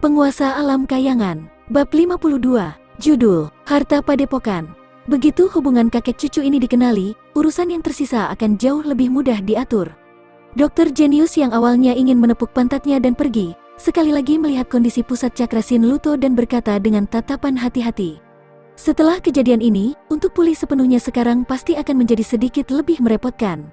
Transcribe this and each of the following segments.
Penguasa Alam Kayangan, Bab 52, Judul, Harta Padepokan. Begitu hubungan kakek cucu ini dikenali, urusan yang tersisa akan jauh lebih mudah diatur. Dr. Jenius yang awalnya ingin menepuk pantatnya dan pergi, sekali lagi melihat kondisi pusat cakra Sin Luto dan berkata dengan tatapan hati-hati. Setelah kejadian ini, untuk pulih sepenuhnya sekarang pasti akan menjadi sedikit lebih merepotkan.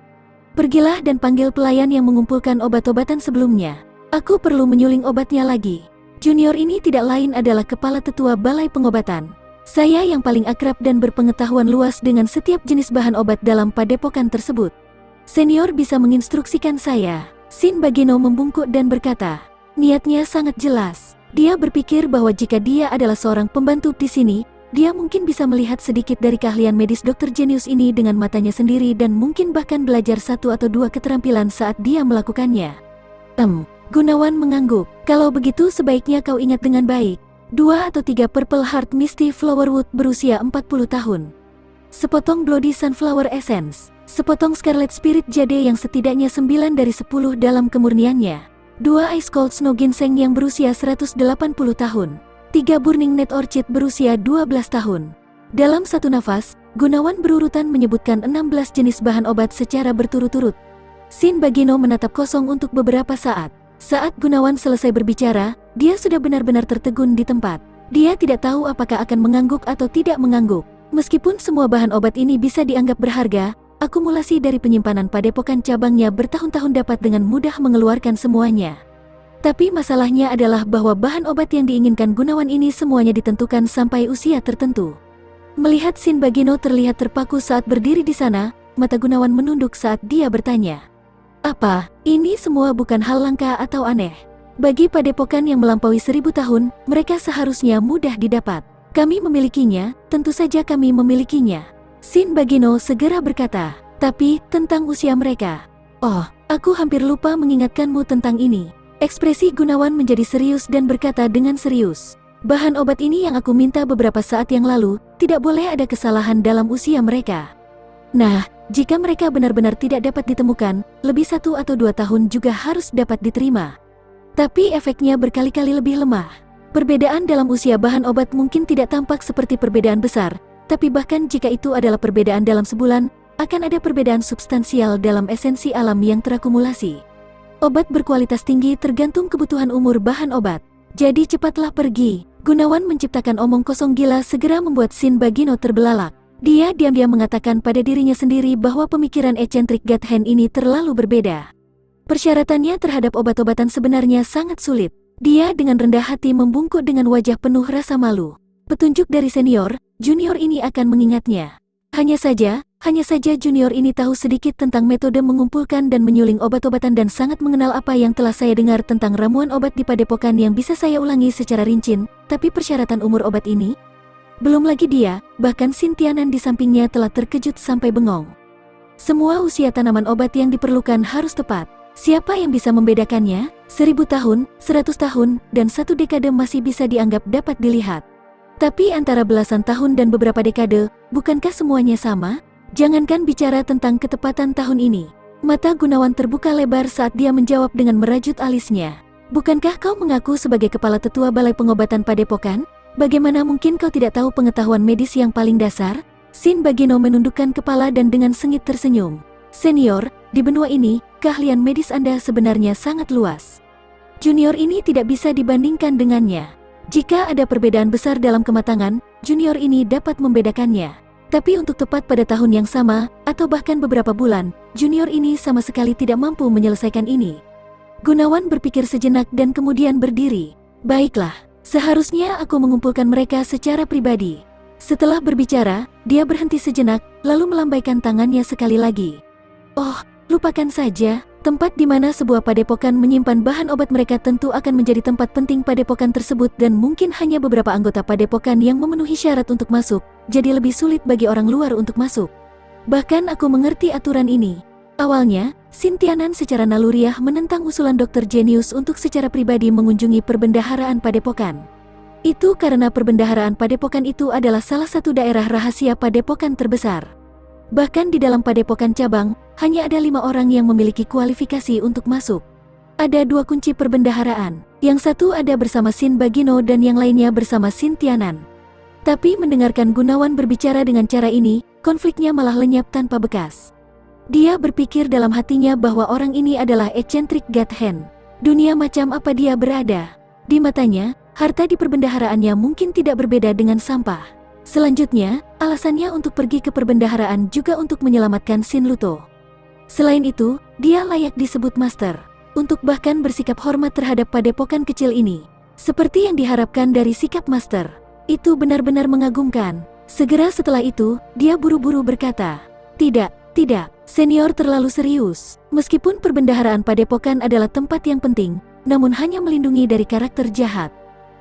Pergilah dan panggil pelayan yang mengumpulkan obat-obatan sebelumnya. Aku perlu menyuling obatnya lagi. Junior ini tidak lain adalah kepala tetua balai pengobatan. Saya yang paling akrab dan berpengetahuan luas dengan setiap jenis bahan obat dalam padepokan tersebut. Senior bisa menginstruksikan saya. Sin Bagino membungkuk dan berkata, niatnya sangat jelas. Dia berpikir bahwa jika dia adalah seorang pembantu di sini, dia mungkin bisa melihat sedikit dari keahlian medis Dr. Jenius ini dengan matanya sendiri dan mungkin bahkan belajar satu atau dua keterampilan saat dia melakukannya. Gunawan mengangguk. Kalau begitu sebaiknya kau ingat dengan baik. 2 atau 3 Purple Heart Misty Flowerwood berusia 40 tahun. Sepotong Bloody Sunflower Essence. Sepotong Scarlet Spirit Jade yang setidaknya 9 dari 10 dalam kemurniannya. 2 Ice Cold Snow Ginseng yang berusia 180 tahun. 3 Burning Net Orchid berusia 12 tahun. Dalam satu nafas, Gunawan berurutan menyebutkan 16 jenis bahan obat secara berturut-turut. Sin Bagino menatap kosong untuk beberapa saat. Saat Gunawan selesai berbicara, dia sudah benar-benar tertegun di tempat. Dia tidak tahu apakah akan mengangguk atau tidak mengangguk. Meskipun semua bahan obat ini bisa dianggap berharga, akumulasi dari penyimpanan padepokan cabangnya bertahun-tahun dapat dengan mudah mengeluarkan semuanya. Tapi masalahnya adalah bahwa bahan obat yang diinginkan Gunawan ini semuanya ditentukan sampai usia tertentu. Melihat Sin Bagino terlihat terpaku saat berdiri di sana, mata Gunawan menunduk saat dia bertanya. Apa, ini semua bukan hal langka atau aneh? Bagi padepokan yang melampaui 1000 tahun, mereka seharusnya mudah didapat. Kami memilikinya, tentu saja kami memilikinya. Sin Bagino segera berkata, tapi tentang usia mereka. Oh, aku hampir lupa mengingatkanmu tentang ini. Ekspresi Gunawan menjadi serius dan berkata dengan serius. Bahan obat ini yang aku minta beberapa saat yang lalu, tidak boleh ada kesalahan dalam usia mereka. Nah, jika mereka benar-benar tidak dapat ditemukan, lebih 1 atau 2 tahun juga harus dapat diterima. Tapi efeknya berkali-kali lebih lemah. Perbedaan dalam usia bahan obat mungkin tidak tampak seperti perbedaan besar, tapi bahkan jika itu adalah perbedaan dalam sebulan, akan ada perbedaan substansial dalam esensi alam yang terakumulasi. Obat berkualitas tinggi tergantung kebutuhan umur bahan obat. Jadi cepatlah pergi. Gunawan menciptakan omong kosong gila segera membuat Sin Bagino terbelalak. Dia diam-diam mengatakan pada dirinya sendiri bahwa pemikiran eksentrik Gathen ini terlalu berbeda. Persyaratannya terhadap obat-obatan sebenarnya sangat sulit. Dia dengan rendah hati membungkuk dengan wajah penuh rasa malu. Petunjuk dari senior, junior ini akan mengingatnya. Hanya saja junior ini tahu sedikit tentang metode mengumpulkan dan menyuling obat-obatan dan sangat mengenal apa yang telah saya dengar tentang ramuan obat di padepokan yang bisa saya ulangi secara rinci, tapi persyaratan umur obat ini? Belum lagi dia, bahkan Sintianan di sampingnya telah terkejut sampai bengong. Semua usia tanaman obat yang diperlukan harus tepat. Siapa yang bisa membedakannya? 1000 tahun, 100 tahun, dan 1 dekade masih bisa dianggap dapat dilihat. Tapi antara belasan tahun dan beberapa dekade, bukankah semuanya sama? Jangankan bicara tentang ketepatan tahun ini. Mata Gunawan terbuka lebar saat dia menjawab dengan merajut alisnya. Bukankah kau mengaku sebagai kepala tetua balai pengobatan padepokan? Bagaimana mungkin kau tidak tahu pengetahuan medis yang paling dasar? Sin Bagino menundukkan kepala dan dengan sengit tersenyum. Senior, di benua ini, keahlian medis Anda sebenarnya sangat luas. Junior ini tidak bisa dibandingkan dengannya. Jika ada perbedaan besar dalam kematangan, junior ini dapat membedakannya. Tapi untuk tepat pada tahun yang sama, atau bahkan beberapa bulan, junior ini sama sekali tidak mampu menyelesaikan ini. Gunawan berpikir sejenak dan kemudian berdiri. Baiklah. Seharusnya aku mengumpulkan mereka secara pribadi. Setelah berbicara, dia berhenti sejenak, lalu melambaikan tangannya sekali lagi. Oh, lupakan saja. Tempat di mana sebuah padepokan menyimpan bahan obat mereka tentu akan menjadi tempat penting padepokan tersebut dan mungkin hanya beberapa anggota padepokan yang memenuhi syarat untuk masuk, jadi lebih sulit bagi orang luar untuk masuk. Bahkan aku mengerti aturan ini. Awalnya, Sintianan secara naluriah menentang usulan Dr. Jenius untuk secara pribadi mengunjungi perbendaharaan padepokan. Itu karena perbendaharaan padepokan itu adalah salah satu daerah rahasia padepokan terbesar. Bahkan di dalam padepokan cabang, hanya ada 5 orang yang memiliki kualifikasi untuk masuk. Ada 2 kunci perbendaharaan. Yang satu ada bersama Shin Bagino dan yang lainnya bersama Shin Tianan. Tapi mendengarkan Gunawan berbicara dengan cara ini, konfliknya malah lenyap tanpa bekas. Dia berpikir dalam hatinya bahwa orang ini adalah eccentric God Hand. Dunia macam apa dia berada? Di matanya, harta di perbendaharaannya mungkin tidak berbeda dengan sampah. Selanjutnya, alasannya untuk pergi ke perbendaharaan juga untuk menyelamatkan Shin Luto. Selain itu, dia layak disebut master, untuk bahkan bersikap hormat terhadap padepokan kecil ini. Seperti yang diharapkan dari sikap master, itu benar-benar mengagumkan. Segera setelah itu, dia buru-buru berkata, Tidak, senior terlalu serius. Meskipun perbendaharaan padepokan adalah tempat yang penting, namun hanya melindungi dari karakter jahat.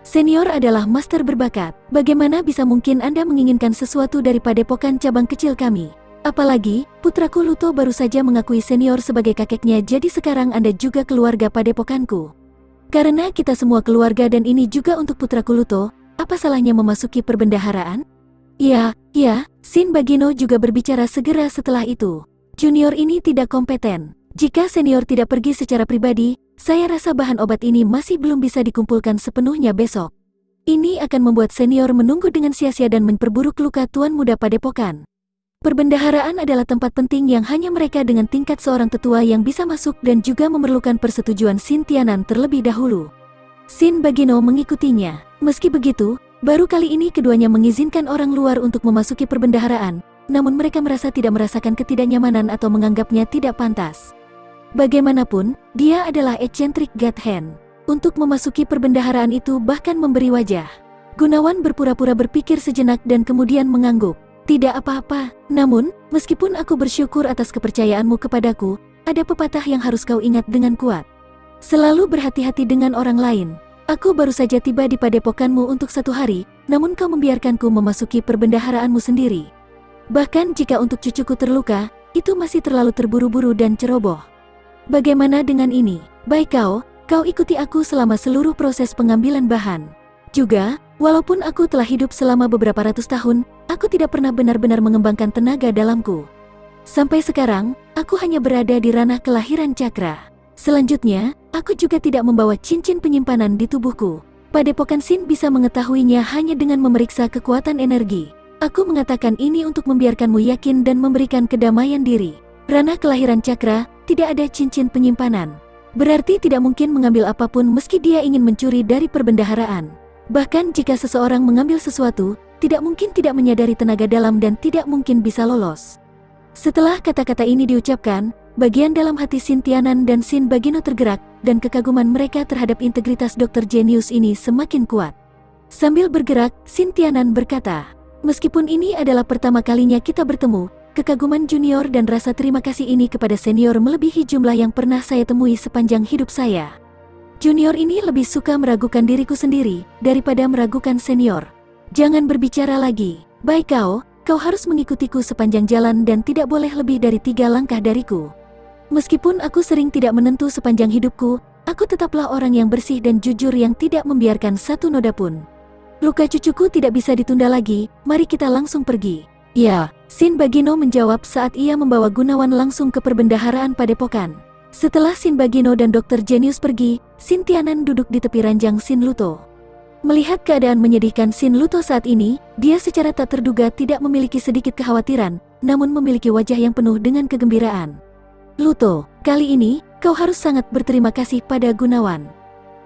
Senior adalah master berbakat. Bagaimana bisa mungkin Anda menginginkan sesuatu dari padepokan cabang kecil kami? Apalagi, putraku Luto baru saja mengakui senior sebagai kakeknya, jadi sekarang Anda juga keluarga padepokanku. Karena kita semua keluarga dan ini juga untuk putraku Luto, apa salahnya memasuki perbendaharaan? Ya, Shin Bagino juga berbicara segera setelah itu. Junior ini tidak kompeten. Jika senior tidak pergi secara pribadi, saya rasa bahan obat ini masih belum bisa dikumpulkan sepenuhnya besok. Ini akan membuat senior menunggu dengan sia-sia dan memperburuk luka tuan muda padepokan. Perbendaharaan adalah tempat penting yang hanya mereka dengan tingkat seorang tetua yang bisa masuk dan juga memerlukan persetujuan Shin Tianan terlebih dahulu. Shin Bagino mengikutinya. Meski begitu, baru kali ini keduanya mengizinkan orang luar untuk memasuki perbendaharaan, namun mereka merasa tidak merasakan ketidaknyamanan atau menganggapnya tidak pantas. Bagaimanapun, dia adalah eccentric God Hand. Untuk memasuki perbendaharaan itu bahkan memberi wajah. Gunawan berpura-pura berpikir sejenak dan kemudian mengangguk. Tidak apa-apa, namun, meskipun aku bersyukur atas kepercayaanmu kepadaku, ada pepatah yang harus kau ingat dengan kuat. Selalu berhati-hati dengan orang lain. Aku baru saja tiba di padepokanmu untuk 1 hari, namun kau membiarkanku memasuki perbendaharaanmu sendiri. Bahkan jika untuk cucuku terluka, itu masih terlalu terburu-buru dan ceroboh. Bagaimana dengan ini? Baik kau ikuti aku selama seluruh proses pengambilan bahan. Juga, walaupun aku telah hidup selama beberapa ratus tahun, aku tidak pernah benar-benar mengembangkan tenaga dalamku. Sampai sekarang, aku hanya berada di ranah kelahiran cakra. Selanjutnya, aku juga tidak membawa cincin penyimpanan di tubuhku. Padepokan Shin bisa mengetahuinya hanya dengan memeriksa kekuatan energi. Aku mengatakan ini untuk membiarkanmu yakin dan memberikan kedamaian diri. Ranah kelahiran cakra, tidak ada cincin penyimpanan. Berarti tidak mungkin mengambil apapun meski dia ingin mencuri dari perbendaharaan. Bahkan jika seseorang mengambil sesuatu, tidak mungkin tidak menyadari tenaga dalam dan tidak mungkin bisa lolos. Setelah kata-kata ini diucapkan, bagian dalam hati Shin Tianan dan Shin Bagino tergerak, dan kekaguman mereka terhadap integritas Dr. Genius ini semakin kuat. Sambil bergerak, Shin Tianan berkata, meskipun ini adalah pertama kalinya kita bertemu, kekaguman junior dan rasa terima kasih ini kepada senior melebihi jumlah yang pernah saya temui sepanjang hidup saya. Junior ini lebih suka meragukan diriku sendiri, daripada meragukan senior. Jangan berbicara lagi. Baik kau harus mengikutiku sepanjang jalan dan tidak boleh lebih dari 3 langkah dariku. Meskipun aku sering tidak menentu sepanjang hidupku, aku tetaplah orang yang bersih dan jujur yang tidak membiarkan satu noda pun. Luka cucuku tidak bisa ditunda lagi, mari kita langsung pergi. Ya, Shin Bagino menjawab saat ia membawa Gunawan langsung ke perbendaharaan padepokan. Setelah Shin Bagino dan Dr. Genius pergi, Shin Tianan duduk di tepi ranjang Shin Luto. Melihat keadaan menyedihkan Shin Luto saat ini, dia secara tak terduga tidak memiliki sedikit kekhawatiran, namun memiliki wajah yang penuh dengan kegembiraan. Luto, kali ini, kau harus sangat berterima kasih pada Gunawan.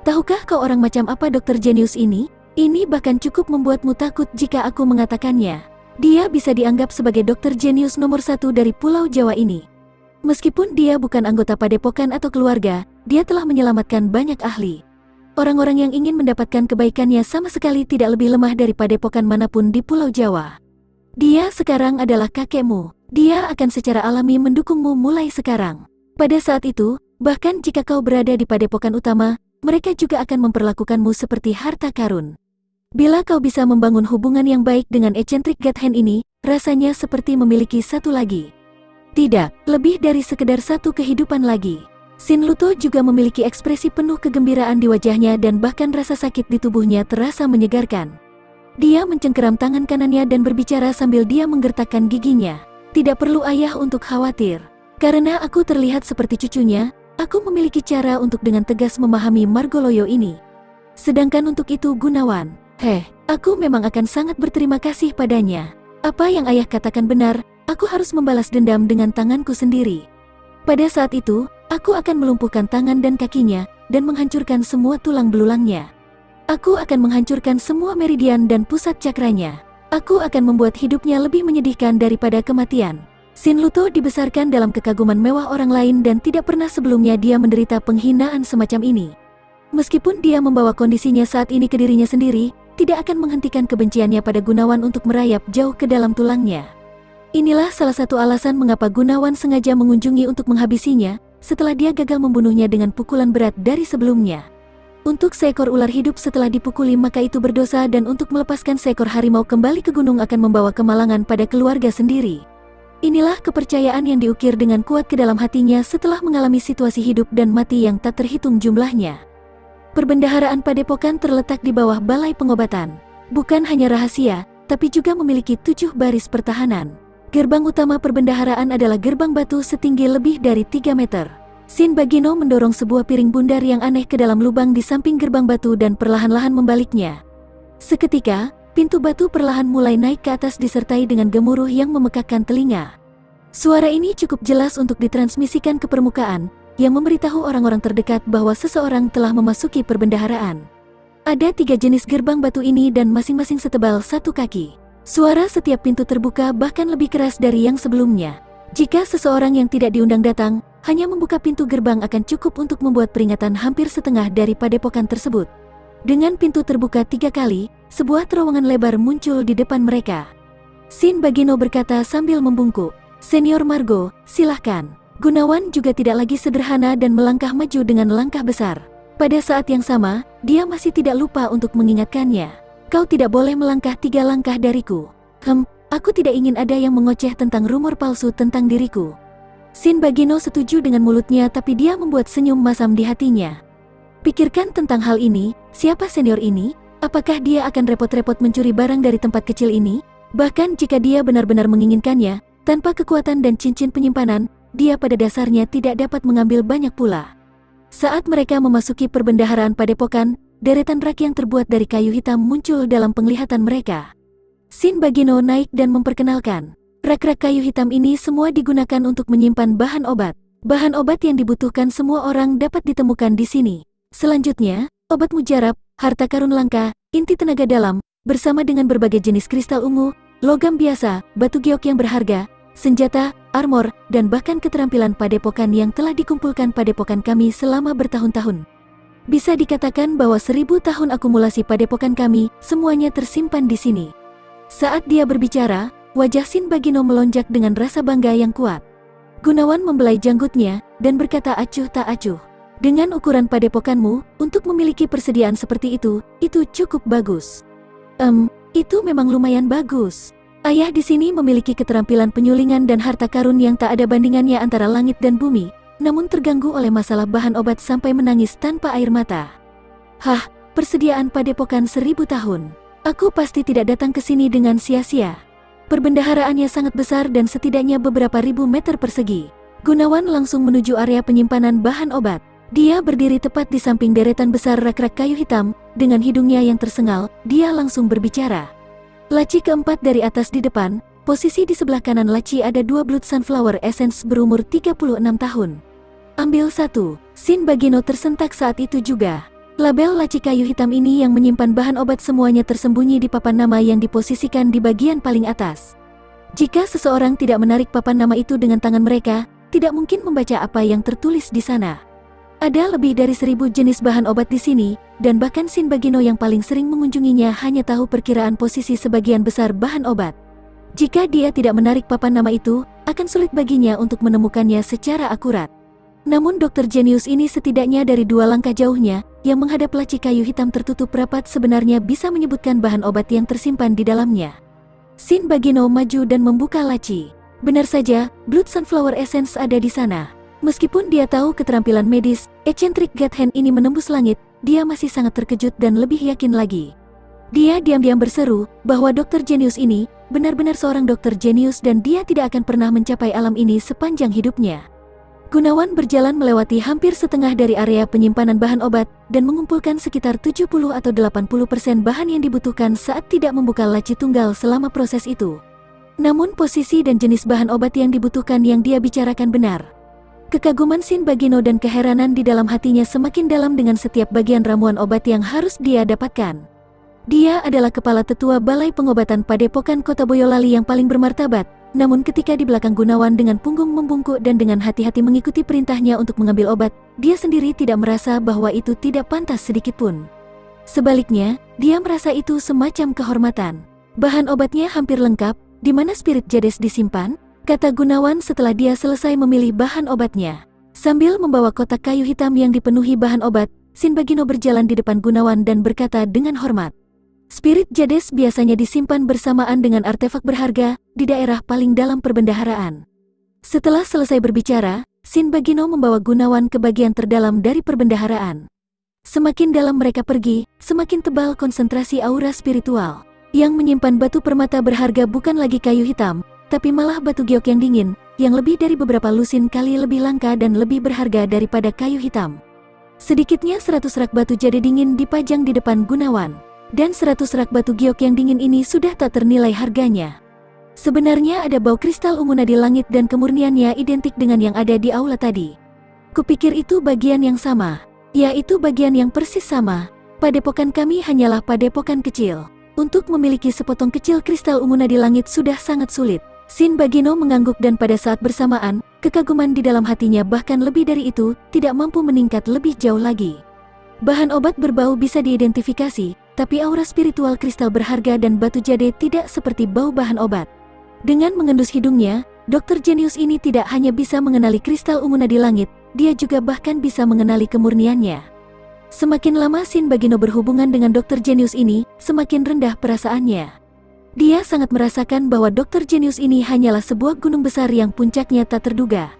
Tahukah kau orang macam apa Dr. Genius ini? Ini bahkan cukup membuatmu takut jika aku mengatakannya. Dia bisa dianggap sebagai Dr. Genius nomor 1 dari Pulau Jawa ini. Meskipun dia bukan anggota padepokan atau keluarga, dia telah menyelamatkan banyak ahli. Orang-orang yang ingin mendapatkan kebaikannya sama sekali tidak lebih lemah dari padepokan manapun di Pulau Jawa. Dia sekarang adalah kakekmu. Dia akan secara alami mendukungmu mulai sekarang. Pada saat itu, bahkan jika kau berada di padepokan utama, mereka juga akan memperlakukanmu seperti harta karun. Bila kau bisa membangun hubungan yang baik dengan eccentric God Hand ini, rasanya seperti memiliki satu lagi. Tidak, lebih dari sekedar satu kehidupan lagi. Shin Luto juga memiliki ekspresi penuh kegembiraan di wajahnya dan bahkan rasa sakit di tubuhnya terasa menyegarkan. Dia mencengkeram tangan kanannya dan berbicara sambil dia menggertakkan giginya. Tidak perlu ayah untuk khawatir. Karena aku terlihat seperti cucunya, Aku memiliki cara untuk dengan tegas memahami Margoloyo ini. Sedangkan untuk itu Gunawan, aku memang akan sangat berterima kasih padanya. Apa yang ayah katakan benar, aku harus membalas dendam dengan tanganku sendiri. Pada saat itu, aku akan melumpuhkan tangan dan kakinya, dan menghancurkan semua tulang belulangnya. Aku akan menghancurkan semua meridian dan pusat cakranya. Aku akan membuat hidupnya lebih menyedihkan daripada kematian. Shin Luto dibesarkan dalam kekaguman mewah orang lain dan tidak pernah sebelumnya dia menderita penghinaan semacam ini. Meskipun dia membawa kondisinya saat ini ke dirinya sendiri, tidak akan menghentikan kebenciannya pada Gunawan untuk merayap jauh ke dalam tulangnya. Inilah salah satu alasan mengapa Gunawan sengaja mengunjungi untuk menghabisinya, setelah dia gagal membunuhnya dengan pukulan berat dari sebelumnya. Untuk seekor ular hidup setelah dipukuli maka itu berdosa, dan untuk melepaskan seekor harimau kembali ke gunung akan membawa kemalangan pada keluarga sendiri. Inilah kepercayaan yang diukir dengan kuat ke dalam hatinya setelah mengalami situasi hidup dan mati yang tak terhitung jumlahnya. Perbendaharaan Padepokan terletak di bawah balai pengobatan. Bukan hanya rahasia, tapi juga memiliki 7 baris pertahanan. Gerbang utama perbendaharaan adalah gerbang batu setinggi lebih dari 3 meter. Shin Bagino mendorong sebuah piring bundar yang aneh ke dalam lubang di samping gerbang batu dan perlahan-lahan membaliknya. Seketika, pintu batu perlahan mulai naik ke atas disertai dengan gemuruh yang memekakkan telinga. Suara ini cukup jelas untuk ditransmisikan ke permukaan, yang memberitahu orang-orang terdekat bahwa seseorang telah memasuki perbendaharaan. Ada 3 jenis gerbang batu ini dan masing-masing setebal 1 kaki. Suara setiap pintu terbuka bahkan lebih keras dari yang sebelumnya. Jika seseorang yang tidak diundang datang, hanya membuka pintu gerbang akan cukup untuk membuat peringatan hampir setengah dari padepokan tersebut. Dengan pintu terbuka 3 kali, sebuah terowongan lebar muncul di depan mereka. Shin Bagino berkata sambil membungkuk, "Senior Margo, silahkan." Gunawan juga tidak lagi sederhana dan melangkah maju dengan langkah besar. Pada saat yang sama, dia masih tidak lupa untuk mengingatkannya. "Kau tidak boleh melangkah 3 langkah dariku." Aku tidak ingin ada yang mengoceh tentang rumor palsu tentang diriku." Shin Bagino setuju dengan mulutnya, tapi dia membuat senyum masam di hatinya. Pikirkan tentang hal ini, siapa senior ini? Apakah dia akan repot-repot mencuri barang dari tempat kecil ini? Bahkan jika dia benar-benar menginginkannya, tanpa kekuatan dan cincin penyimpanan, dia pada dasarnya tidak dapat mengambil banyak pula. Saat mereka memasuki perbendaharaan padepokan, deretan rak yang terbuat dari kayu hitam muncul dalam penglihatan mereka. Shin Bagino naik dan memperkenalkan. Rak-rak kayu hitam ini semua digunakan untuk menyimpan bahan obat. Bahan obat yang dibutuhkan semua orang dapat ditemukan di sini. Selanjutnya, obat mujarab, harta karun langka, inti tenaga dalam, bersama dengan berbagai jenis kristal ungu, logam biasa, batu giok yang berharga, senjata, armor, dan bahkan keterampilan padepokan yang telah dikumpulkan padepokan kami selama bertahun-tahun. Bisa dikatakan bahwa 1000 tahun akumulasi padepokan kami, semuanya tersimpan di sini. Saat dia berbicara, wajah Shin Bagino melonjak dengan rasa bangga yang kuat. Gunawan membelai janggutnya, dan berkata acuh tak acuh. "Dengan ukuran padepokanmu, untuk memiliki persediaan seperti itu cukup bagus." Itu memang lumayan bagus. Ayah di sini memiliki keterampilan penyulingan dan harta karun yang tak ada bandingannya antara langit dan bumi, namun terganggu oleh masalah bahan obat sampai menangis tanpa air mata. Persediaan padepokan 1000 tahun. Aku pasti tidak datang ke sini dengan sia-sia. Perbendaharaannya sangat besar dan setidaknya beberapa ribu meter persegi. Gunawan langsung menuju area penyimpanan bahan obat. Dia berdiri tepat di samping deretan besar rak-rak kayu hitam, dengan hidungnya yang tersengal, dia langsung berbicara. Laci keempat dari atas di depan, posisi di sebelah kanan laci ada 2 Blood Sunflower Essence berumur 36 tahun. "Ambil 1, Shin Bagino tersentak saat itu juga. Label laci kayu hitam ini yang menyimpan bahan obat semuanya tersembunyi di papan nama yang diposisikan di bagian paling atas. Jika seseorang tidak menarik papan nama itu dengan tangan mereka, tidak mungkin membaca apa yang tertulis di sana. Ada lebih dari 1000 jenis bahan obat di sini, dan bahkan Shin Bagino yang paling sering mengunjunginya hanya tahu perkiraan posisi sebagian besar bahan obat. Jika dia tidak menarik papan nama itu, akan sulit baginya untuk menemukannya secara akurat. Namun Dr. Genius ini setidaknya dari 2 langkah jauhnya, yang menghadap laci kayu hitam tertutup rapat sebenarnya bisa menyebutkan bahan obat yang tersimpan di dalamnya." Shin Bagino maju dan membuka laci. Benar saja, Blood Sunflower Essence ada di sana. Meskipun dia tahu keterampilan medis, Eccentric God Hand ini menembus langit, dia masih sangat terkejut dan lebih yakin lagi. Dia diam-diam berseru, bahwa Dr. Genius ini, benar-benar seorang dokter jenius dan dia tidak akan pernah mencapai alam ini sepanjang hidupnya. Gunawan berjalan melewati hampir setengah dari area penyimpanan bahan obat dan mengumpulkan sekitar 70 atau 80% bahan yang dibutuhkan saat tidak membuka laci tunggal selama proses itu. Namun posisi dan jenis bahan obat yang dibutuhkan yang dia bicarakan benar. Kekaguman Shin Bagino dan keheranan di dalam hatinya semakin dalam dengan setiap bagian ramuan obat yang harus dia dapatkan. Dia adalah kepala tetua Balai Pengobatan Padepokan Kota Boyolali yang paling bermartabat. Namun ketika di belakang Gunawan dengan punggung membungkuk dan dengan hati-hati mengikuti perintahnya untuk mengambil obat, dia sendiri tidak merasa bahwa itu tidak pantas sedikitpun. Sebaliknya, dia merasa itu semacam kehormatan. Bahan obatnya hampir lengkap, di mana spirit Jades disimpan? Kata Gunawan setelah dia selesai memilih bahan obatnya. Sambil membawa kotak kayu hitam yang dipenuhi bahan obat, Shin Bagino berjalan di depan Gunawan dan berkata dengan hormat. Spirit Jades biasanya disimpan bersamaan dengan artefak berharga di daerah paling dalam perbendaharaan. Setelah selesai berbicara, Shin Bagino membawa Gunawan ke bagian terdalam dari perbendaharaan. Semakin dalam mereka pergi, semakin tebal konsentrasi aura spiritual. Yang menyimpan batu permata berharga bukan lagi kayu hitam, tapi malah batu giok yang dingin, yang lebih dari beberapa lusin kali lebih langka dan lebih berharga daripada kayu hitam. Sedikitnya 100 rak batu jade dingin dipajang di depan Gunawan. Dan 100 rak batu giok yang dingin ini sudah tak ternilai harganya. Sebenarnya ada bau kristal ungu nadi langit dan kemurniannya identik dengan yang ada di aula tadi. Kupikir itu bagian yang sama. Ya, itu bagian yang persis sama. Padepokan kami hanyalah padepokan kecil. Untuk memiliki sepotong kecil kristal ungu nadi langit sudah sangat sulit. Shin Bagino mengangguk dan pada saat bersamaan, kekaguman di dalam hatinya bahkan lebih dari itu, tidak mampu meningkat lebih jauh lagi. Bahan obat berbau bisa diidentifikasi, tapi aura spiritual kristal berharga dan batu jade tidak seperti bau bahan obat. Dengan mengendus hidungnya, Dr. Jenius ini tidak hanya bisa mengenali kristal ungu nadi langit, dia juga bahkan bisa mengenali kemurniannya. Semakin lama Shin Bagino berhubungan dengan Dr. Jenius ini, semakin rendah perasaannya. Dia sangat merasakan bahwa Dr. Jenius ini hanyalah sebuah gunung besar yang puncaknya tak terduga.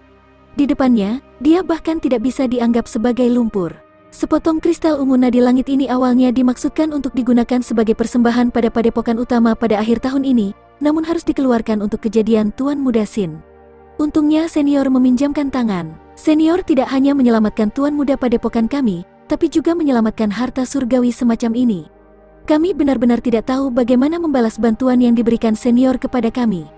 Di depannya, dia bahkan tidak bisa dianggap sebagai lumpur. Sepotong kristal ungu nadi langit ini awalnya dimaksudkan untuk digunakan sebagai persembahan pada padepokan utama pada akhir tahun ini, namun harus dikeluarkan untuk kejadian Tuan Muda Shin. Untungnya senior meminjamkan tangan. Senior tidak hanya menyelamatkan Tuan Muda padepokan kami, tapi juga menyelamatkan harta surgawi semacam ini. Kami benar-benar tidak tahu bagaimana membalas bantuan yang diberikan senior kepada kami.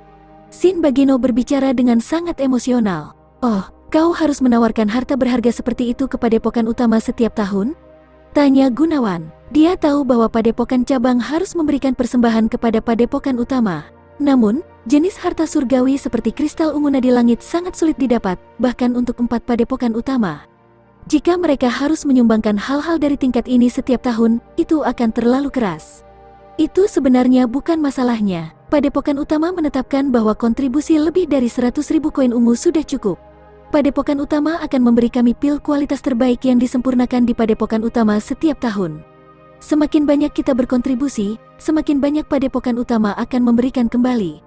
Shin Bagino berbicara dengan sangat emosional. Oh, kau harus menawarkan harta berharga seperti itu ke padepokan utama setiap tahun? Tanya Gunawan. Dia tahu bahwa padepokan cabang harus memberikan persembahan kepada padepokan utama. Namun, jenis harta surgawi seperti kristal ungu nadi langit sangat sulit didapat, bahkan untuk 4 padepokan utama. Jika mereka harus menyumbangkan hal-hal dari tingkat ini setiap tahun, itu akan terlalu keras. Itu sebenarnya bukan masalahnya. Padepokan utama menetapkan bahwa kontribusi lebih dari 100.000 koin ungu sudah cukup. Padepokan utama akan memberi kami pil kualitas terbaik yang disempurnakan di padepokan utama setiap tahun. Semakin banyak kita berkontribusi, semakin banyak padepokan utama akan memberikan kembali.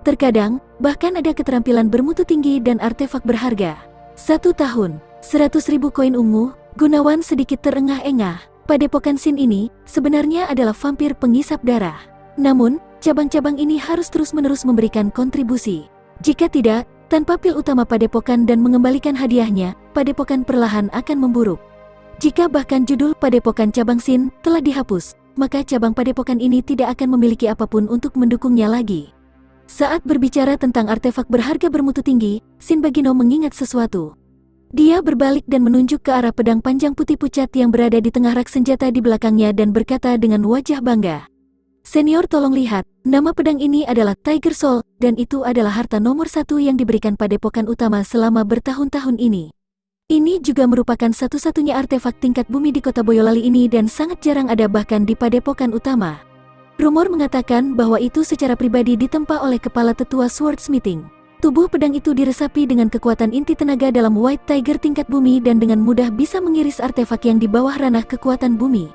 Terkadang, bahkan ada keterampilan bermutu tinggi dan artefak berharga. 1 tahun, 100.000 koin ungu. Gunawan sedikit terengah-engah. Padepokan Shin ini sebenarnya adalah vampir pengisap darah. Namun, cabang-cabang ini harus terus-menerus memberikan kontribusi. Jika tidak, tanpa pil utama padepokan dan mengembalikan hadiahnya, padepokan perlahan akan memburuk. Jika bahkan judul padepokan cabang Shin telah dihapus, maka cabang padepokan ini tidak akan memiliki apapun untuk mendukungnya lagi. Saat berbicara tentang artefak berharga bermutu tinggi, Shin Bagino mengingat sesuatu. Dia berbalik dan menunjuk ke arah pedang panjang putih pucat yang berada di tengah rak senjata di belakangnya dan berkata dengan wajah bangga. Senior, tolong lihat, nama pedang ini adalah Tiger Soul, dan itu adalah harta nomor 1 yang diberikan padepokan utama selama bertahun-tahun ini. Ini juga merupakan satu-satunya artefak tingkat bumi di kota Boyolali ini dan sangat jarang ada bahkan di padepokan utama. Rumor mengatakan bahwa itu secara pribadi ditempa oleh kepala tetua Swordsmithing. Tubuh pedang itu diresapi dengan kekuatan inti tenaga dalam White Tiger tingkat bumi dan dengan mudah bisa mengiris artefak yang di bawah ranah kekuatan bumi.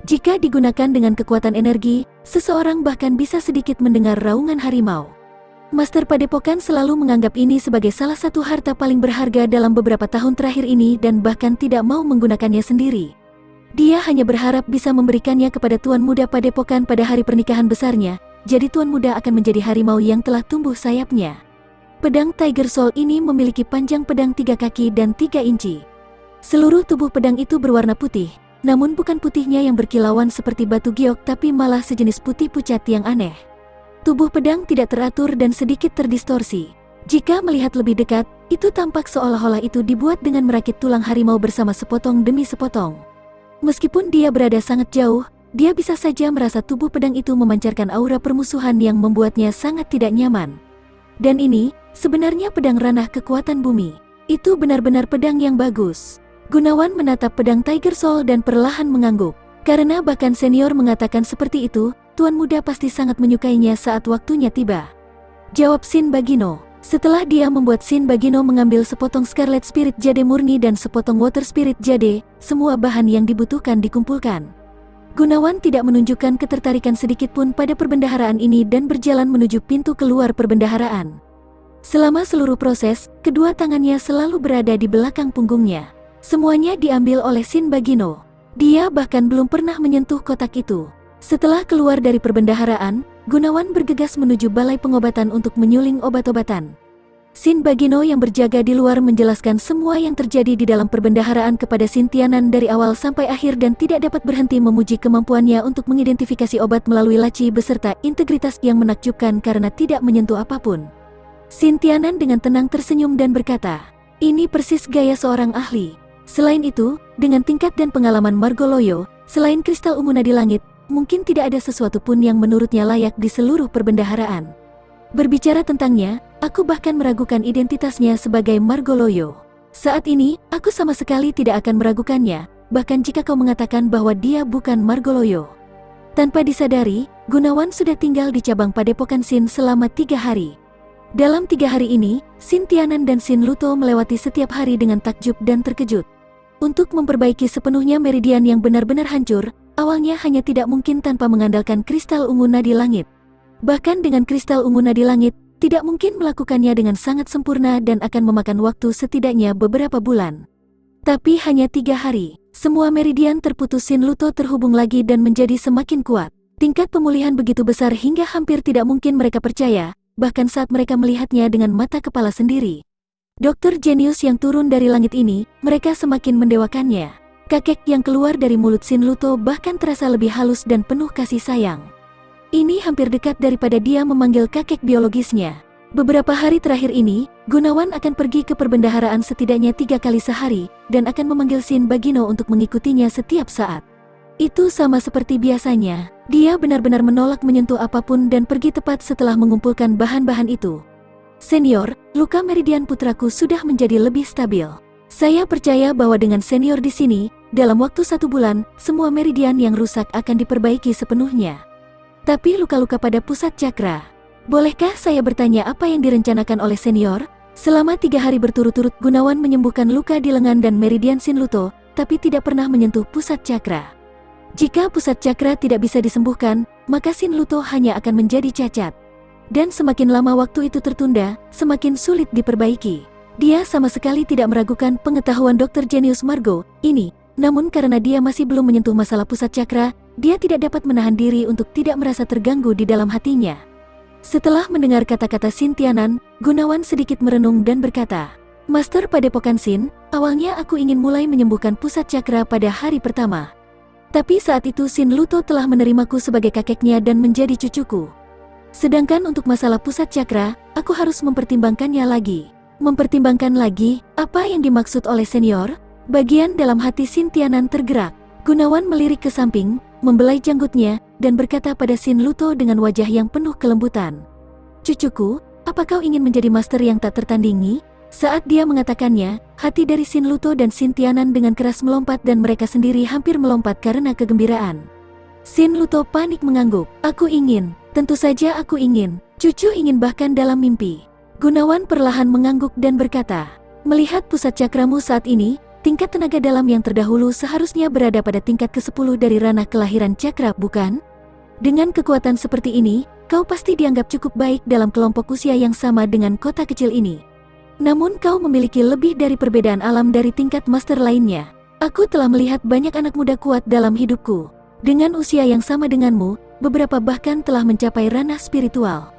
Jika digunakan dengan kekuatan energi, seseorang bahkan bisa sedikit mendengar raungan harimau. Master Padepokan selalu menganggap ini sebagai salah satu harta paling berharga dalam beberapa tahun terakhir ini dan bahkan tidak mau menggunakannya sendiri. Dia hanya berharap bisa memberikannya kepada Tuan Muda Padepokan pada hari pernikahan besarnya, jadi Tuan Muda akan menjadi harimau yang telah tumbuh sayapnya. Pedang Tiger Soul ini memiliki panjang pedang 3 kaki dan 3 inci. Seluruh tubuh pedang itu berwarna putih, namun bukan putihnya yang berkilauan seperti batu giok tapi malah sejenis putih pucat yang aneh. Tubuh pedang tidak teratur dan sedikit terdistorsi. Jika melihat lebih dekat, itu tampak seolah-olah itu dibuat dengan merakit tulang harimau bersama sepotong demi sepotong. Meskipun dia berada sangat jauh, dia bisa saja merasa tubuh pedang itu memancarkan aura permusuhan yang membuatnya sangat tidak nyaman. Dan ini, sebenarnya pedang ranah kekuatan bumi. Itu benar-benar pedang yang bagus. Gunawan menatap pedang Tiger Soul dan perlahan mengangguk. Karena bahkan senior mengatakan seperti itu, tuan muda pasti sangat menyukainya saat waktunya tiba. Jawab Shin Bagino. Setelah dia membuat Shin Bagino mengambil sepotong Scarlet Spirit Jade murni dan sepotong Water Spirit Jade, semua bahan yang dibutuhkan dikumpulkan. Gunawan tidak menunjukkan ketertarikan sedikitpun pada perbendaharaan ini dan berjalan menuju pintu keluar perbendaharaan. Selama seluruh proses, kedua tangannya selalu berada di belakang punggungnya. Semuanya diambil oleh Shin Bagino. Dia bahkan belum pernah menyentuh kotak itu. Setelah keluar dari perbendaharaan, Gunawan bergegas menuju balai pengobatan untuk menyuling obat-obatan. Shin Bagino yang berjaga di luar menjelaskan semua yang terjadi di dalam perbendaharaan kepada Shin Tianan dari awal sampai akhir dan tidak dapat berhenti memuji kemampuannya untuk mengidentifikasi obat melalui laci beserta integritas yang menakjubkan karena tidak menyentuh apapun. Shin Tianan dengan tenang tersenyum dan berkata, "Ini persis gaya seorang ahli." Selain itu, dengan tingkat dan pengalaman Margoloyo, selain kristal ungu nadi langit, mungkin tidak ada sesuatu pun yang menurutnya layak di seluruh perbendaharaan. Berbicara tentangnya, aku bahkan meragukan identitasnya sebagai Margoloyo. Saat ini, aku sama sekali tidak akan meragukannya, bahkan jika kau mengatakan bahwa dia bukan Margoloyo. Tanpa disadari, Gunawan sudah tinggal di cabang Padepokan Shin selama 3 hari. Dalam 3 hari ini, Shin Tianan dan Shin Luto melewati setiap hari dengan takjub dan terkejut. Untuk memperbaiki sepenuhnya meridian yang benar-benar hancur, awalnya hanya tidak mungkin tanpa mengandalkan kristal ungu nadi langit. Bahkan dengan kristal ungu nadi langit, tidak mungkin melakukannya dengan sangat sempurna dan akan memakan waktu setidaknya beberapa bulan. Tapi hanya 3 hari, semua meridian terputus Shin Luto terhubung lagi dan menjadi semakin kuat. Tingkat pemulihan begitu besar hingga hampir tidak mungkin mereka percaya, bahkan saat mereka melihatnya dengan mata kepala sendiri. Dokter jenius yang turun dari langit ini, mereka semakin mendewakannya. Kakek yang keluar dari mulut Shin Luto bahkan terasa lebih halus dan penuh kasih sayang. Ini hampir dekat daripada dia memanggil kakek biologisnya. Beberapa hari terakhir ini, Gunawan akan pergi ke perbendaharaan setidaknya 3 kali sehari, dan akan memanggil Shin Bagino untuk mengikutinya setiap saat. Itu sama seperti biasanya, dia benar-benar menolak menyentuh apapun dan pergi tepat setelah mengumpulkan bahan-bahan itu. Senior, luka meridian putraku sudah menjadi lebih stabil. Saya percaya bahwa dengan senior di sini, dalam waktu 1 bulan, semua meridian yang rusak akan diperbaiki sepenuhnya. Tapi luka-luka pada pusat cakra. Bolehkah saya bertanya apa yang direncanakan oleh senior? Selama 3 hari berturut-turut Gunawan menyembuhkan luka di lengan dan meridian Shin Luto, tapi tidak pernah menyentuh pusat cakra. Jika pusat cakra tidak bisa disembuhkan, maka Shin Luto hanya akan menjadi cacat. Dan semakin lama waktu itu tertunda, semakin sulit diperbaiki. Dia sama sekali tidak meragukan pengetahuan dokter jenius Margo ini, namun karena dia masih belum menyentuh masalah pusat cakra, dia tidak dapat menahan diri untuk tidak merasa terganggu di dalam hatinya. Setelah mendengar kata-kata Shin Tianan, Gunawan sedikit merenung dan berkata, "Master Padepokan Shin, awalnya aku ingin mulai menyembuhkan pusat cakra pada hari pertama. Tapi saat itu Shin Luto telah menerimaku sebagai kakeknya dan menjadi cucuku. Sedangkan untuk masalah pusat cakra, aku harus mempertimbangkannya lagi." Mempertimbangkan lagi, apa yang dimaksud oleh senior? Bagian dalam hati Shin Tianan tergerak. Gunawan melirik ke samping, membelai janggutnya, dan berkata pada Shin Luto dengan wajah yang penuh kelembutan. "Cucuku, apa kau ingin menjadi master yang tak tertandingi?" Saat dia mengatakannya, hati dari Shin Luto dan Shin Tianan dengan keras melompat dan mereka sendiri hampir melompat karena kegembiraan. Shin Luto panik mengangguk. "Aku ingin, tentu saja aku ingin, cucu ingin bahkan dalam mimpi." Gunawan perlahan mengangguk dan berkata, "Melihat pusat cakramu saat ini, tingkat tenaga dalam yang terdahulu seharusnya berada pada tingkat ke-10 dari ranah kelahiran cakra, bukan? Dengan kekuatan seperti ini, kau pasti dianggap cukup baik dalam kelompok usia yang sama dengan kota kecil ini. Namun kau memiliki lebih dari perbedaan alam dari tingkat master lainnya. Aku telah melihat banyak anak muda kuat dalam hidupku. Dengan usia yang sama denganmu, beberapa bahkan telah mencapai ranah spiritual.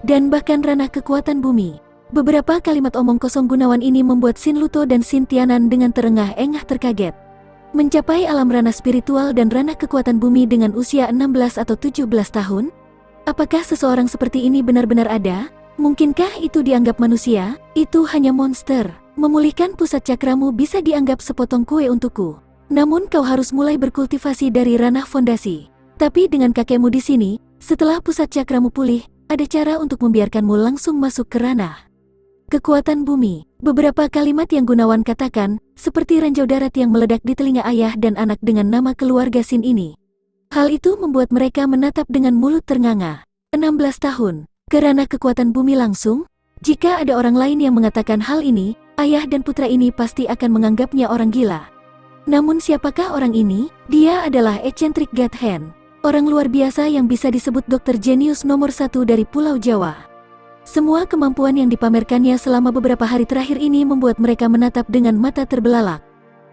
Dan bahkan ranah kekuatan bumi. Beberapa kalimat omong kosong Gunawan ini membuat Shin Luto dan Shin Tianan dengan terengah-engah terkaget. Mencapai alam ranah spiritual dan ranah kekuatan bumi dengan usia 16 atau 17 tahun? Apakah seseorang seperti ini benar-benar ada? Mungkinkah itu dianggap manusia? Itu hanya monster. Memulihkan pusat cakramu bisa dianggap sepotong kue untukku. Namun kau harus mulai berkultivasi dari ranah fondasi. Tapi dengan kakekmu di sini, setelah pusat cakramu pulih, ada cara untuk membiarkanmu langsung masuk ke ranah kekuatan bumi. Beberapa kalimat yang Gunawan katakan, seperti ranjau darat yang meledak di telinga ayah dan anak dengan nama keluarga Shin ini. Hal itu membuat mereka menatap dengan mulut ternganga. 16 tahun, ke ranah kekuatan bumi langsung? Jika ada orang lain yang mengatakan hal ini, ayah dan putra ini pasti akan menganggapnya orang gila. Namun siapakah orang ini? Dia adalah eccentric God Hand, orang luar biasa yang bisa disebut dokter jenius nomor 1 dari Pulau Jawa. Semua kemampuan yang dipamerkannya selama beberapa hari terakhir ini membuat mereka menatap dengan mata terbelalak.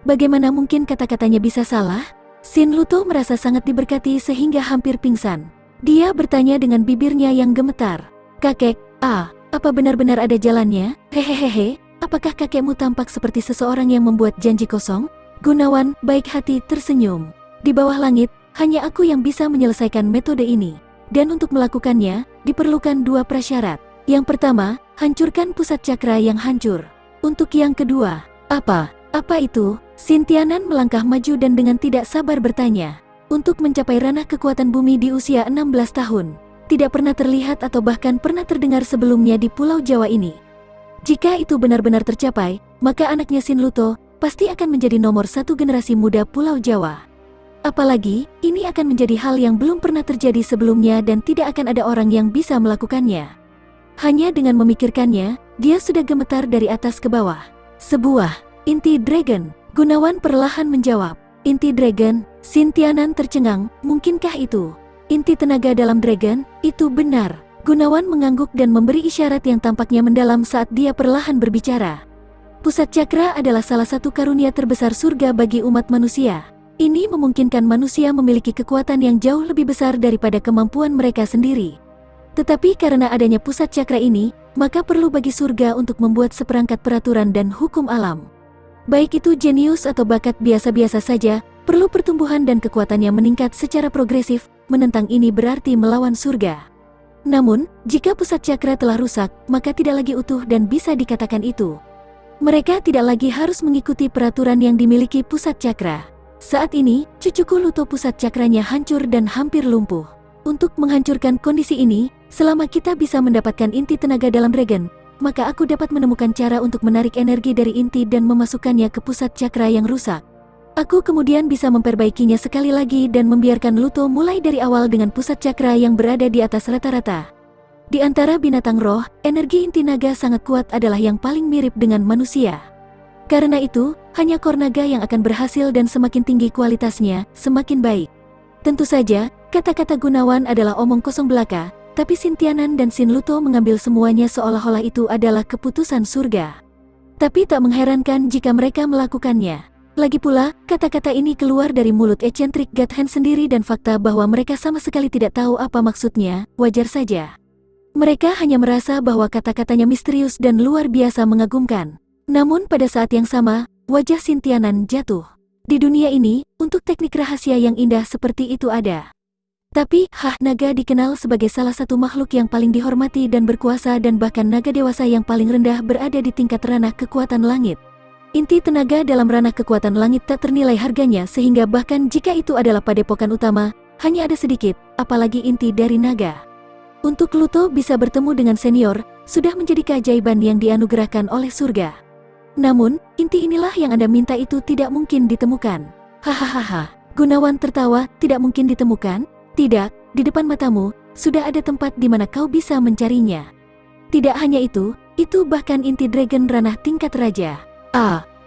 Bagaimana mungkin kata-katanya bisa salah? Shin Luto merasa sangat diberkati sehingga hampir pingsan. Dia bertanya dengan bibirnya yang gemetar. Kakek, apa benar-benar ada jalannya? Hehehehe, apakah kakekmu tampak seperti seseorang yang membuat janji kosong? Gunawan, baik hati, tersenyum. Di bawah langit, hanya aku yang bisa menyelesaikan metode ini. Dan untuk melakukannya, diperlukan 2 prasyarat. Yang pertama, hancurkan pusat cakra yang hancur. Untuk yang kedua, apa itu? Shin Tianan melangkah maju dan dengan tidak sabar bertanya. Untuk mencapai ranah kekuatan bumi di usia 16 tahun, tidak pernah terlihat atau bahkan pernah terdengar sebelumnya di Pulau Jawa ini. Jika itu benar-benar tercapai, maka anaknya Shin Luto pasti akan menjadi nomor 1 generasi muda Pulau Jawa. Apalagi, ini akan menjadi hal yang belum pernah terjadi sebelumnya dan tidak akan ada orang yang bisa melakukannya. Hanya dengan memikirkannya, dia sudah gemetar dari atas ke bawah. Sebuah inti dragon. Gunawan perlahan menjawab. Inti dragon. Shin Tianan tercengang. Mungkinkah itu inti tenaga dalam dragon? Itu benar. Gunawan mengangguk dan memberi isyarat yang tampaknya mendalam saat dia perlahan berbicara. Pusat cakra adalah salah satu karunia terbesar surga bagi umat manusia. Ini memungkinkan manusia memiliki kekuatan yang jauh lebih besar daripada kemampuan mereka sendiri. Tetapi karena adanya pusat cakra ini, maka perlu bagi surga untuk membuat seperangkat peraturan dan hukum alam. Baik itu jenius atau bakat biasa-biasa saja, perlu pertumbuhan dan kekuatannya meningkat secara progresif. Menentang ini berarti melawan surga. Namun, jika pusat cakra telah rusak, maka tidak lagi utuh dan bisa dikatakan itu. Mereka tidak lagi harus mengikuti peraturan yang dimiliki pusat cakra. Saat ini, cucuku Luto pusat cakranya hancur dan hampir lumpuh. Untuk menghancurkan kondisi ini, selama kita bisa mendapatkan inti tenaga dalam dragon, maka aku dapat menemukan cara untuk menarik energi dari inti dan memasukkannya ke pusat cakra yang rusak. Aku kemudian bisa memperbaikinya sekali lagi dan membiarkan Luto mulai dari awal dengan pusat cakra yang berada di atas rata-rata. Di antara binatang roh, energi inti naga sangat kuat adalah yang paling mirip dengan manusia. Karena itu, hanya kor naga yang akan berhasil dan semakin tinggi kualitasnya, semakin baik. Tentu saja, kata-kata Gunawan adalah omong kosong belaka, tapi Shin Tianan dan Shin Luto mengambil semuanya seolah-olah itu adalah keputusan surga. Tapi tak mengherankan jika mereka melakukannya. Lagi pula, kata-kata ini keluar dari mulut eccentric God Hand sendiri dan fakta bahwa mereka sama sekali tidak tahu apa maksudnya, wajar saja. Mereka hanya merasa bahwa kata-katanya misterius dan luar biasa mengagumkan. Namun pada saat yang sama, wajah Shin Tianan jatuh. Di dunia ini, untuk teknik rahasia yang indah seperti itu ada. Tapi, naga dikenal sebagai salah satu makhluk yang paling dihormati dan berkuasa dan bahkan naga dewasa yang paling rendah berada di tingkat ranah kekuatan langit. Inti tenaga dalam ranah kekuatan langit tak ternilai harganya sehingga bahkan jika itu adalah padepokan utama, hanya ada sedikit, apalagi inti dari naga. Untuk Luto bisa bertemu dengan senior, sudah menjadi keajaiban yang dianugerahkan oleh surga. Namun, inti inilah yang Anda minta itu tidak mungkin ditemukan. Hahaha. Gunawan tertawa, tidak mungkin ditemukan? Tidak, di depan matamu, sudah ada tempat di mana kau bisa mencarinya. Tidak hanya itu bahkan inti dragon ranah tingkat raja.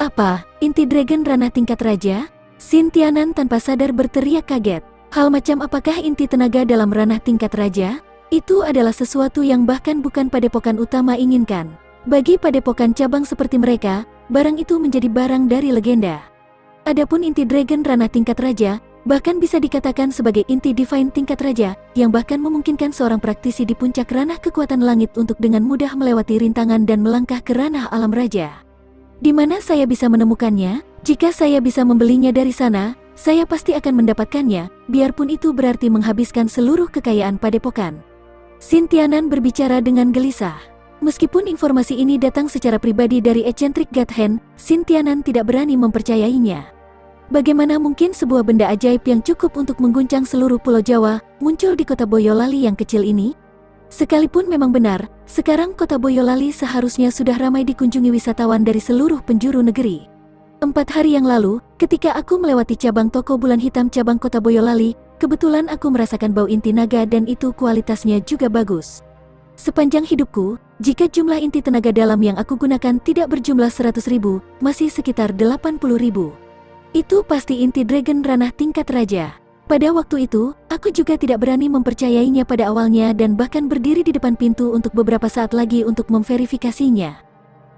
Apa? Inti dragon ranah tingkat raja? Shin Tianan tanpa sadar berteriak kaget. Hal macam apakah inti tenaga dalam ranah tingkat raja? Itu adalah sesuatu yang bahkan bukan padepokan utama inginkan. Bagi padepokan cabang seperti mereka, barang itu menjadi barang dari legenda. Adapun inti dragon ranah tingkat raja, Bahkan bisa dikatakan sebagai inti divine tingkat raja, yang bahkan memungkinkan seorang praktisi di puncak ranah kekuatan langit untuk dengan mudah melewati rintangan dan melangkah ke ranah alam raja. Di mana saya bisa menemukannya? Jika saya bisa membelinya dari sana, saya pasti akan mendapatkannya, biarpun itu berarti menghabiskan seluruh kekayaan padepokan. Xin Tianan berbicara dengan gelisah. Meskipun informasi ini datang secara pribadi dari eccentric God Hand, Xin Tianan tidak berani mempercayainya. Bagaimana mungkin sebuah benda ajaib yang cukup untuk mengguncang seluruh Pulau Jawa muncul di kota Boyolali yang kecil ini? Sekalipun memang benar, sekarang kota Boyolali seharusnya sudah ramai dikunjungi wisatawan dari seluruh penjuru negeri. 4 hari yang lalu, ketika aku melewati cabang toko bulan hitam cabang kota Boyolali, kebetulan aku merasakan bau inti naga dan itu kualitasnya juga bagus. Sepanjang hidupku, jika jumlah inti tenaga dalam yang aku gunakan tidak berjumlah 100.000, masih sekitar 80.000. Itu pasti inti dragon ranah tingkat raja. Pada waktu itu, aku juga tidak berani mempercayainya pada awalnya dan bahkan berdiri di depan pintu untuk beberapa saat lagi untuk memverifikasinya.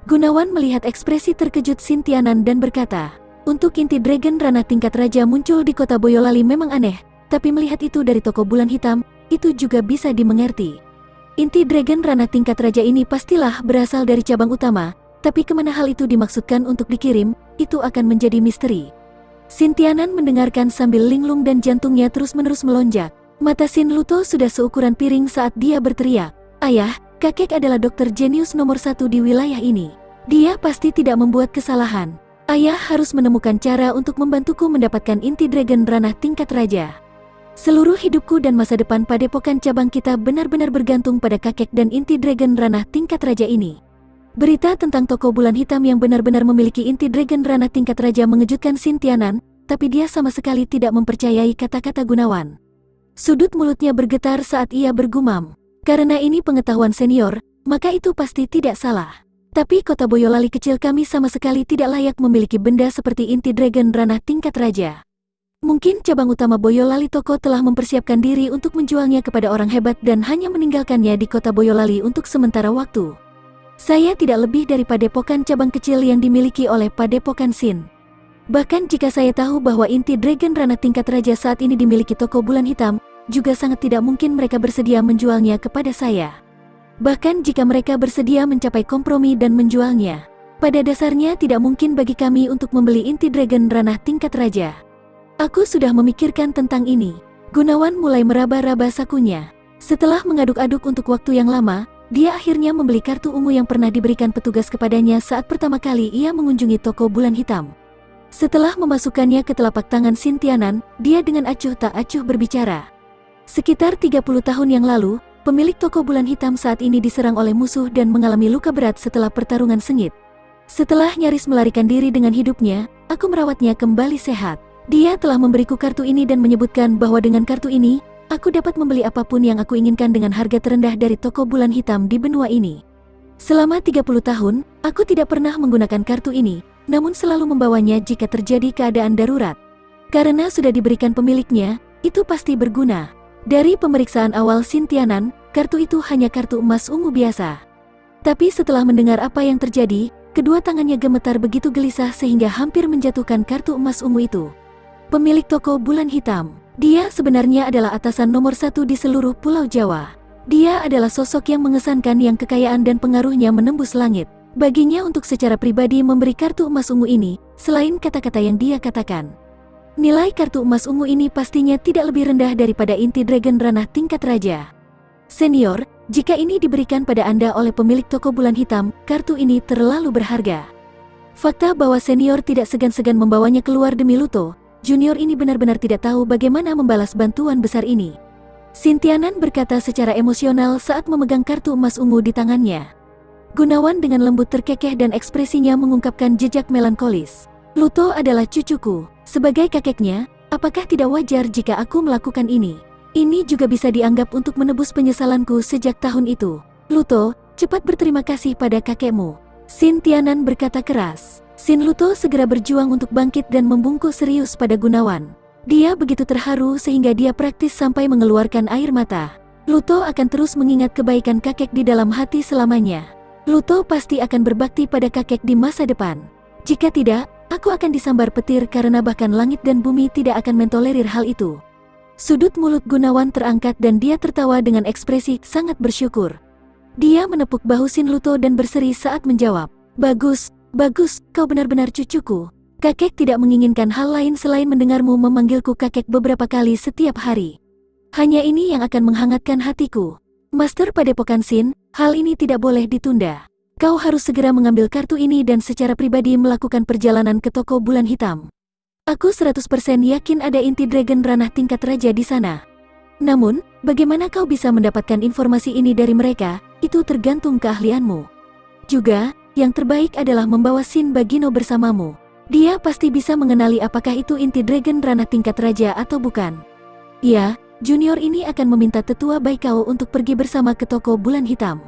Gunawan melihat ekspresi terkejut Xin Tianan dan berkata, untuk inti dragon ranah tingkat raja muncul di kota Boyolali memang aneh, tapi melihat itu dari toko bulan hitam, itu juga bisa dimengerti. Inti dragon ranah tingkat raja ini pastilah berasal dari cabang utama, tapi kemana hal itu dimaksudkan untuk dikirim, itu akan menjadi misteri. Xin Tianan mendengarkan sambil linglung dan jantungnya terus-menerus melonjak. Mata Xin Luto sudah seukuran piring saat dia berteriak, "Ayah, kakek adalah dokter jenius nomor 1 di wilayah ini. Dia pasti tidak membuat kesalahan. Ayah harus menemukan cara untuk membantuku mendapatkan inti dragon ranah tingkat raja. Seluruh hidupku dan masa depan padepokan cabang kita benar-benar bergantung pada kakek dan inti dragon ranah tingkat raja ini." Berita tentang toko bulan hitam yang benar-benar memiliki inti dragon ranah tingkat raja mengejutkan Xin Tianan, tapi dia sama sekali tidak mempercayai kata-kata Gunawan. Sudut mulutnya bergetar saat ia bergumam, "Karena ini pengetahuan senior, maka itu pasti tidak salah. Tapi kota Boyolali kecil kami sama sekali tidak layak memiliki benda seperti inti dragon ranah tingkat raja. Mungkin cabang utama Boyolali Toko telah mempersiapkan diri untuk menjualnya kepada orang hebat dan hanya meninggalkannya di kota Boyolali untuk sementara waktu. Saya tidak lebih dari padepokan cabang kecil yang dimiliki oleh padepokan Xin. Bahkan jika saya tahu bahwa inti dragon ranah tingkat raja saat ini dimiliki toko bulan hitam, juga sangat tidak mungkin mereka bersedia menjualnya kepada saya. Bahkan jika mereka bersedia mencapai kompromi dan menjualnya, pada dasarnya tidak mungkin bagi kami untuk membeli inti dragon ranah tingkat raja. Aku sudah memikirkan tentang ini." Gunawan mulai meraba-raba sakunya. Setelah mengaduk-aduk untuk waktu yang lama, dia akhirnya membeli kartu ungu yang pernah diberikan petugas kepadanya saat pertama kali ia mengunjungi toko bulan hitam. Setelah memasukkannya ke telapak tangan Xin Tianan, dia dengan acuh tak acuh berbicara. Sekitar 30 tahun yang lalu, pemilik toko bulan hitam saat ini diserang oleh musuh dan mengalami luka berat setelah pertarungan sengit. Setelah nyaris melarikan diri dengan hidupnya, aku merawatnya kembali sehat. Dia telah memberiku kartu ini dan menyebutkan bahwa dengan kartu ini, aku dapat membeli apapun yang aku inginkan dengan harga terendah dari toko bulan hitam di benua ini. Selama 30 tahun, aku tidak pernah menggunakan kartu ini, namun selalu membawanya jika terjadi keadaan darurat. Karena sudah diberikan pemiliknya, itu pasti berguna. Dari pemeriksaan awal Xin Tianan, kartu itu hanya kartu emas ungu biasa. Tapi setelah mendengar apa yang terjadi, kedua tangannya gemetar begitu gelisah sehingga hampir menjatuhkan kartu emas ungu itu. Pemilik toko bulan hitam. Dia sebenarnya adalah atasan nomor 1 di seluruh Pulau Jawa. Dia adalah sosok yang mengesankan yang kekayaan dan pengaruhnya menembus langit. Baginya untuk secara pribadi memberi kartu emas ungu ini, selain kata-kata yang dia katakan. Nilai kartu emas ungu ini pastinya tidak lebih rendah daripada inti dragon ranah tingkat raja. Senior, jika ini diberikan pada Anda oleh pemilik toko bulan hitam, kartu ini terlalu berharga. Fakta bahwa senior tidak segan-segan membawanya keluar demi Luto, junior ini benar-benar tidak tahu bagaimana membalas bantuan besar ini. Xin Tianan berkata secara emosional saat memegang kartu emas ungu di tangannya. Gunawan dengan lembut terkekeh dan ekspresinya mengungkapkan jejak melankolis. "Luto adalah cucuku. Sebagai kakeknya, apakah tidak wajar jika aku melakukan ini? Ini juga bisa dianggap untuk menebus penyesalanku sejak tahun itu. Luto, cepat berterima kasih pada kakekmu." Xin Tianan berkata keras. Xin Luto segera berjuang untuk bangkit dan membungkuk serius pada Gunawan. Dia begitu terharu sehingga dia praktis sampai mengeluarkan air mata. Luto akan terus mengingat kebaikan kakek di dalam hati selamanya. Luto pasti akan berbakti pada kakek di masa depan. Jika tidak, aku akan disambar petir karena bahkan langit dan bumi tidak akan mentolerir hal itu. Sudut mulut Gunawan terangkat dan dia tertawa dengan ekspresi sangat bersyukur. Dia menepuk bahu Sin Luto dan berseri saat menjawab, "Bagus, bagus, kau benar-benar cucuku. Kakek tidak menginginkan hal lain selain mendengarmu memanggilku kakek beberapa kali setiap hari. Hanya ini yang akan menghangatkan hatiku. Master Padepokan Sin, hal ini tidak boleh ditunda. Kau harus segera mengambil kartu ini dan secara pribadi melakukan perjalanan ke toko bulan hitam. Aku 100% yakin ada inti dragon ranah tingkat raja di sana. Namun, bagaimana kau bisa mendapatkan informasi ini dari mereka, itu tergantung keahlianmu. Juga, yang terbaik adalah membawa Sin Bagino bersamamu. Dia pasti bisa mengenali apakah itu inti dragon ranah tingkat raja atau bukan. Ya, junior ini akan meminta tetua baik kau untuk pergi bersama ke toko bulan hitam."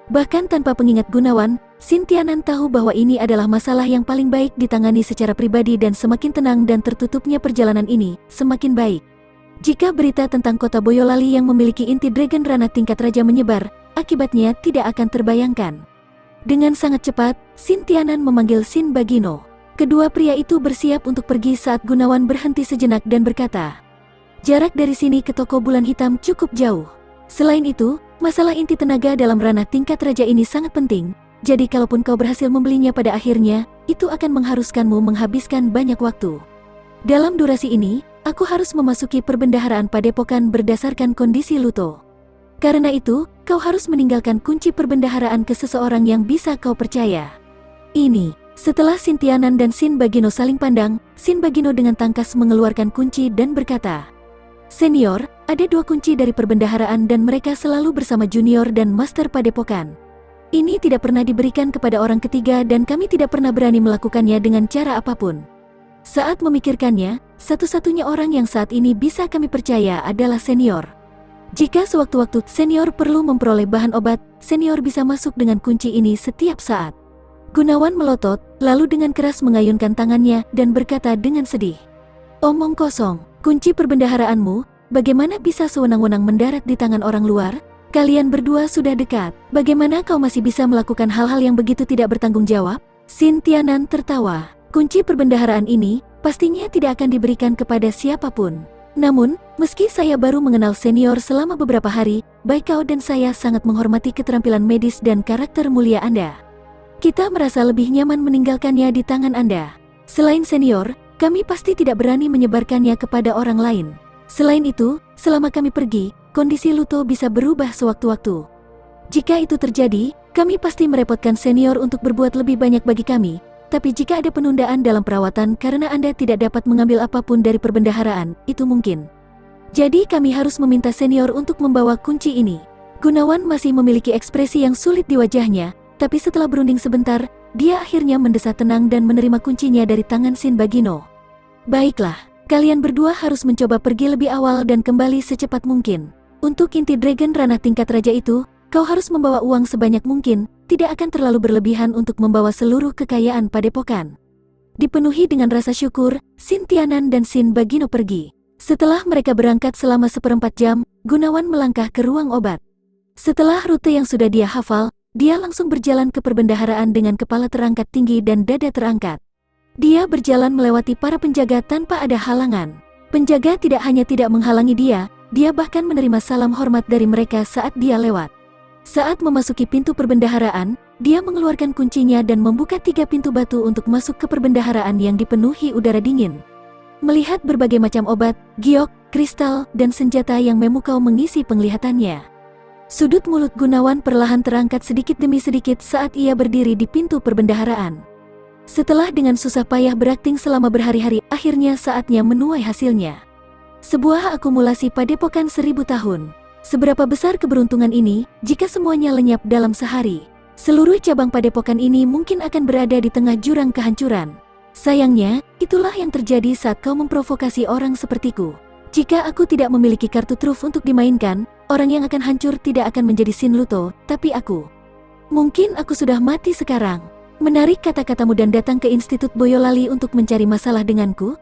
Bahkan tanpa pengingat Gunawan, Sin Tianan tahu bahwa ini adalah masalah yang paling baik ditangani secara pribadi dan semakin tenang dan tertutupnya perjalanan ini, semakin baik. Jika berita tentang kota Boyolali yang memiliki inti dragon ranah tingkat raja menyebar, akibatnya tidak akan terbayangkan. Dengan sangat cepat, Sin Tianan memanggil Sin Bagino. Kedua pria itu bersiap untuk pergi saat Gunawan berhenti sejenak dan berkata, "Jarak dari sini ke toko bulan hitam cukup jauh. Selain itu, masalah inti tenaga dalam ranah tingkat raja ini sangat penting, jadi kalaupun kau berhasil membelinya pada akhirnya, itu akan mengharuskanmu menghabiskan banyak waktu. Dalam durasi ini, aku harus memasuki perbendaharaan padepokan berdasarkan kondisi Luto. Karena itu, kau harus meninggalkan kunci perbendaharaan ke seseorang yang bisa kau percaya." Ini, setelah Sin Tianan dan Sin Bagino saling pandang, Sin Bagino dengan tangkas mengeluarkan kunci dan berkata, "Senior, ada 2 kunci dari perbendaharaan dan mereka selalu bersama junior dan master padepokan. Ini tidak pernah diberikan kepada orang ketiga dan kami tidak pernah berani melakukannya dengan cara apapun. Saat memikirkannya, satu-satunya orang yang saat ini bisa kami percaya adalah senior. Jika sewaktu-waktu senior perlu memperoleh bahan obat, senior bisa masuk dengan kunci ini setiap saat." Gunawan melotot, lalu dengan keras mengayunkan tangannya dan berkata dengan sedih, "Omong kosong, kunci perbendaharaanmu, bagaimana bisa sewenang-wenang mendarat di tangan orang luar? Kalian berdua sudah dekat, bagaimana kau masih bisa melakukan hal-hal yang begitu tidak bertanggung jawab?" Sin Tianan tertawa, "Kunci perbendaharaan ini, pastinya tidak akan diberikan kepada siapapun. Namun, meski saya baru mengenal senior selama beberapa hari, baik kau dan saya sangat menghormati keterampilan medis dan karakter mulia Anda. Kita merasa lebih nyaman meninggalkannya di tangan Anda. Selain senior, kami pasti tidak berani menyebarkannya kepada orang lain. Selain itu, selama kami pergi, kondisi Luto bisa berubah sewaktu-waktu. Jika itu terjadi, kami pasti merepotkan senior untuk berbuat lebih banyak bagi kami. Tapi jika ada penundaan dalam perawatan karena Anda tidak dapat mengambil apapun dari perbendaharaan, itu mungkin. Jadi kami harus meminta senior untuk membawa kunci ini." Gunawan masih memiliki ekspresi yang sulit di wajahnya, tapi setelah berunding sebentar, dia akhirnya mendesah tenang dan menerima kuncinya dari tangan Sin Bagino. "Baiklah, kalian berdua harus mencoba pergi lebih awal dan kembali secepat mungkin. Untuk inti dragon ranah tingkat raja itu, kau harus membawa uang sebanyak mungkin, tidak akan terlalu berlebihan untuk membawa seluruh kekayaan padepokan." Dipenuhi dengan rasa syukur, Sin Tianan dan Sin Bagino pergi. Setelah mereka berangkat selama 1/4 jam, Gunawan melangkah ke ruang obat. Setelah rute yang sudah dia hafal, dia langsung berjalan ke perbendaharaan dengan kepala terangkat tinggi dan dada terangkat. Dia berjalan melewati para penjaga tanpa ada halangan. Penjaga tidak hanya tidak menghalangi dia bahkan menerima salam hormat dari mereka saat dia lewat. Saat memasuki pintu perbendaharaan, dia mengeluarkan kuncinya dan membuka 3 pintu batu untuk masuk ke perbendaharaan yang dipenuhi udara dingin. Melihat berbagai macam obat, giok, kristal, dan senjata yang memukau mengisi penglihatannya. Sudut mulut Gunawan perlahan terangkat sedikit demi sedikit saat ia berdiri di pintu perbendaharaan. Setelah dengan susah payah berakting selama berhari-hari, akhirnya saatnya menuai hasilnya. Sebuah akumulasi padepokan 1000 tahun. Seberapa besar keberuntungan ini, jika semuanya lenyap dalam sehari? Seluruh cabang padepokan ini mungkin akan berada di tengah jurang kehancuran. Sayangnya, itulah yang terjadi saat kau memprovokasi orang sepertiku. Jika aku tidak memiliki kartu truf untuk dimainkan, orang yang akan hancur tidak akan menjadi Sin Luto, tapi aku. Mungkin aku sudah mati sekarang. Menarik kata-katamu dan datang ke Institut Boyolali untuk mencari masalah denganku?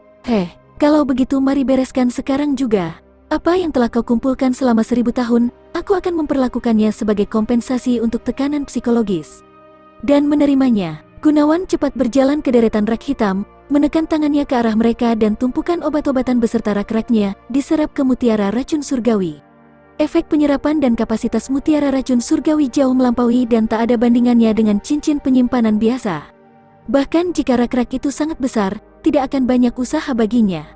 Kalau begitu mari bereskan sekarang juga. Apa yang telah kau kumpulkan selama 1000 tahun, aku akan memperlakukannya sebagai kompensasi untuk tekanan psikologis. Dan menerimanya, Gunawan cepat berjalan ke deretan rak hitam, menekan tangannya ke arah mereka dan tumpukan obat-obatan beserta rak-raknya diserap ke mutiara racun surgawi. Efek penyerapan dan kapasitas mutiara racun surgawi jauh melampaui dan tak ada bandingannya dengan cincin penyimpanan biasa. Bahkan jika rak-rak itu sangat besar, tidak akan banyak usaha baginya.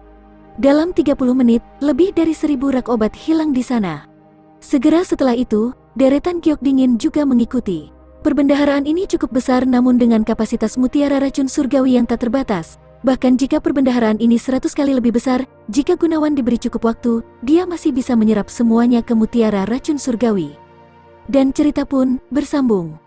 Dalam 30 menit, lebih dari 1000 rak obat hilang di sana. Segera setelah itu, deretan giok dingin juga mengikuti. Perbendaharaan ini cukup besar namun dengan kapasitas mutiara racun surgawi yang tak terbatas. Bahkan jika perbendaharaan ini 100 kali lebih besar, jika Gunawan diberi cukup waktu, dia masih bisa menyerap semuanya ke mutiara racun surgawi. Dan cerita pun bersambung.